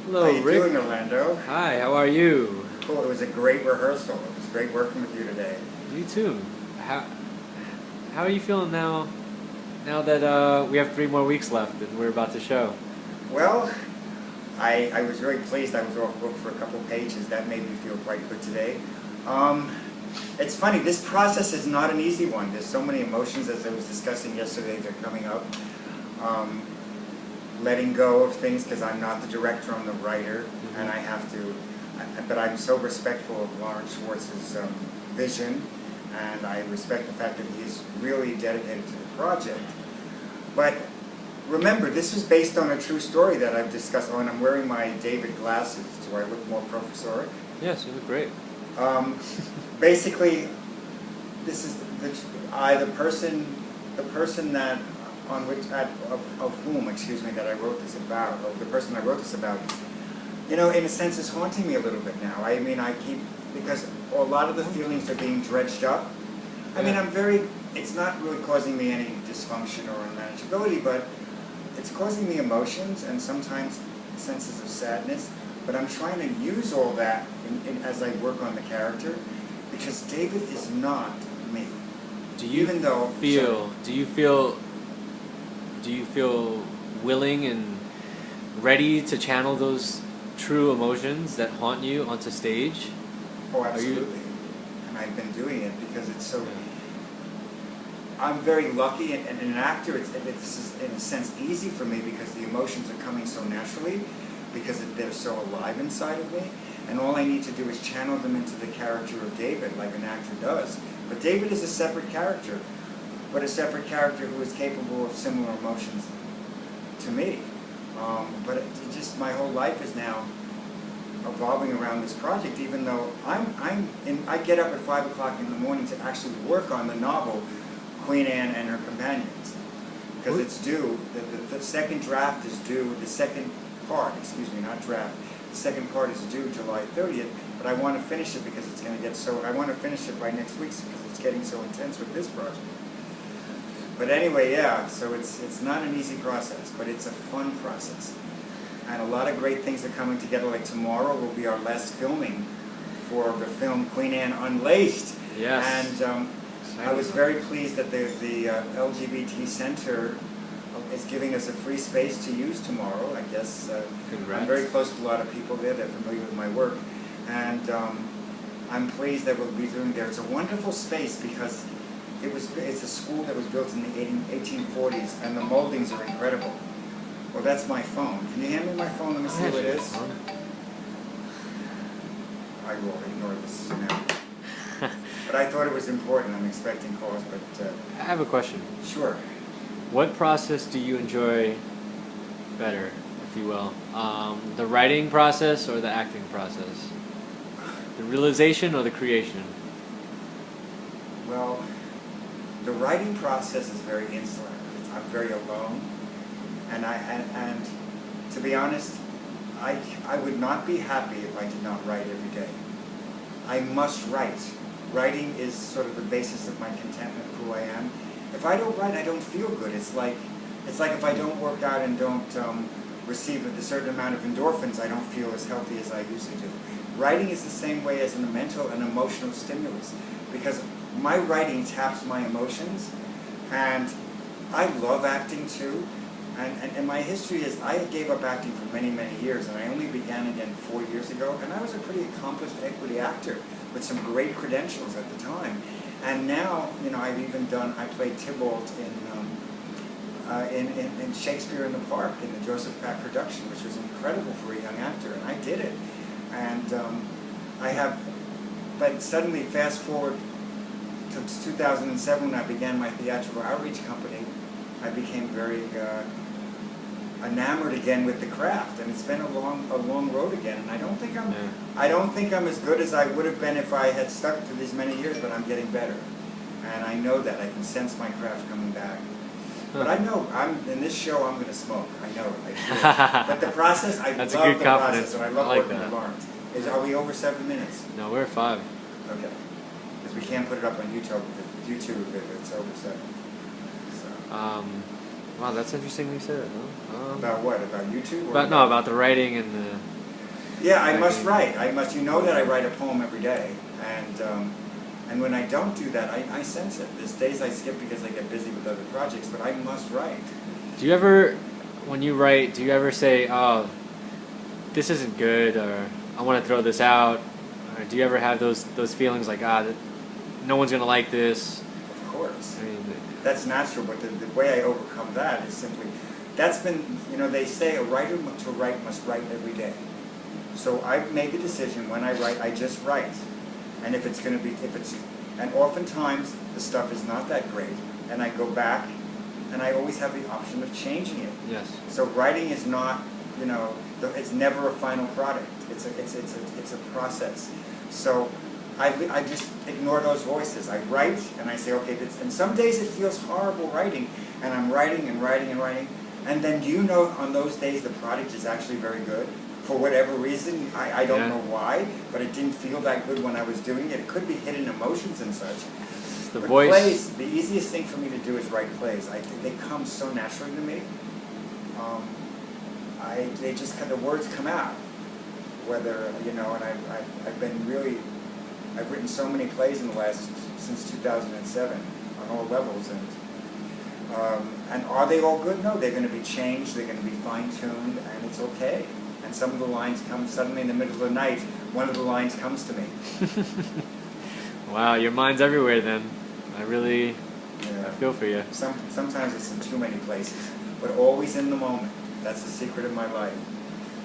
Hello, How you Rick. doing, Orlando? Hi, how are you? Cool. It was a great rehearsal. It was great working with you today. You too. How how are you feeling now? Now that we have 3 more weeks left and we're about to show. Well, I was very pleased. I was off book for a couple pages. That made me feel quite good today. Um, it's funny. This process is not an easy one. There's so many emotions, as I was discussing yesterday, that are coming up. Um, Letting go of things because I'm not the director, I'm the writer, and I have to. But I'm so respectful of Lawrence Schwartz's vision, and I respect the fact that he is really dedicated to the project. But remember, this was based on a true story that I've discussed. Oh, and I'm wearing my David glasses. Do I look more professoric? Yes, you look great. Basically, this is the person that on which of whom, excuse me, that I wrote this about, or the person I wrote this about, in a sense, is haunting me a little bit now. I mean, because a lot of the feelings are being dredged up. I mean, it's not really causing me any dysfunction or unmanageability, but it's causing me emotions and sometimes senses of sadness. But I'm trying to use all that as I work on the character, because David is not me. Do you feel willing and ready to channel those true emotions that haunt you onto stage? Oh, absolutely. And I've been doing it because it's so. I'm very lucky, and an actor, this is in a sense easy for me because the emotions are coming so naturally, because they're so alive inside of me, and all I need to do is channel them into the character of David, like an actor does. But David is a separate character, but a separate character who is capable of similar emotions to me. But my whole life is now evolving around this project, even though I get up at 5 o'clock in the morning to actually work on the novel Queen Anne and Her Companions, because it's due. The second draft is due. The second part, excuse me, not draft. The second part is due July 30th. But I want to finish it because it's going to get so. I want to finish it by next week because it's getting so intense with this project. But anyway, yeah. So it's not an easy process, but it's a fun process. And a lot of great things are coming together. Like tomorrow will be our last filming for the film Queen Anne Unleashed. Yes. And I was very pleased that the LGBT Center is giving us a free space to use tomorrow. I guess Congrats. I'm very close to a lot of people there. They're familiar with my work. And I'm pleased that we'll be doing there. It's a wonderful space because it's a school that was built in the 1840s, and the moldings are incredible. Well, that's my phone. Can you hand me my phone? Let me see what it is. I will ignore this now. But I thought it was important. I'm expecting calls, but... I have a question. Sure. What process do you enjoy better, if you will? The writing process or the acting process? The realization or the creation? Well, the writing process is very insular. I'm very alone, and to be honest, I would not be happy if I did not write every day. I must write. Writing is sort of the basis of my contentment of who I am. If I don't write, I don't feel good. It's like if I don't work out and don't receive a certain amount of endorphins, I don't feel as healthy as I used to do. Writing is the same way as a mental and emotional stimulus, because my writing taps my emotions, and I love acting too. And my history is I gave up acting for many, many years, and I only began again 4 years ago, and I was a pretty accomplished equity actor with some great credentials at the time. And now, I played Tybalt in Shakespeare in the Park in the Joseph Pack production, which was incredible for a young actor, and I did it. And but suddenly fast forward to 2007 when I began my theatrical outreach company, I became very enamored again with the craft, and it's been a long road again. And I don't think I'm as good as I would have been if I had stuck to these many years, but I'm getting better, and I know that I can sense my craft coming back. But I know in this show I'm going to smoke. I know it. I feel it. But the process, I That's love a good the confidence. process, and I love like working that. with Lawrence. Are we over 7 minutes? No, we're at 5. Okay. Because we can't put it up on YouTube if it's over 7. So. Wow, that's interesting you said it, huh? About what? About YouTube? Or about the writing and Yeah, I must acting. write. I must. You know that I write a poem every day, and when I don't do that, I sense it. There's days I skip because I get busy with other projects, but I must write. Do you ever, when you write, do you ever say, "Oh, this isn't good," or "I want to throw this out," or do you ever have those feelings like, no one's gonna like this? Of course. I mean, That's natural, but the way I overcome that is simply, that's been, they say a writer to write must write every day. So I've made the decision when I write, I just write. And and oftentimes the stuff is not that great, and I go back, and I always have the option of changing it. yes. So writing is not, it's never a final product. It's a process. So I just ignore those voices. I write and I say, okay, and some days it feels horrible writing, and I'm writing and writing and writing, and then on those days the product is actually very good. For whatever reason, I don't know why, but it didn't feel that good when I was doing it. It could be hidden emotions and such. It's the But voice. plays, the easiest thing for me to do is write plays. They come so naturally to me. They just the words come out. Whether and I've written so many plays since 2007 on all levels, and are they all good? No, they're going to be changed. They're going to be fine-tuned, and it's okay. And some of the lines come suddenly in the middle of the night. One of the lines comes to me. Wow, your mind's everywhere then. I really, Yeah. I feel for you. Sometimes it's in too many places, but always in the moment. That's the secret of my life.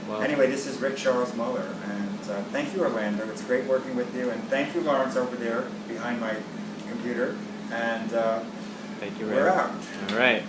Well, Anyway, this is Rick Charles Muller, and thank you, Orlando. It's great working with you, and thank you, Lawrence, over there behind my computer. And thank you, we're Ray. out. All right.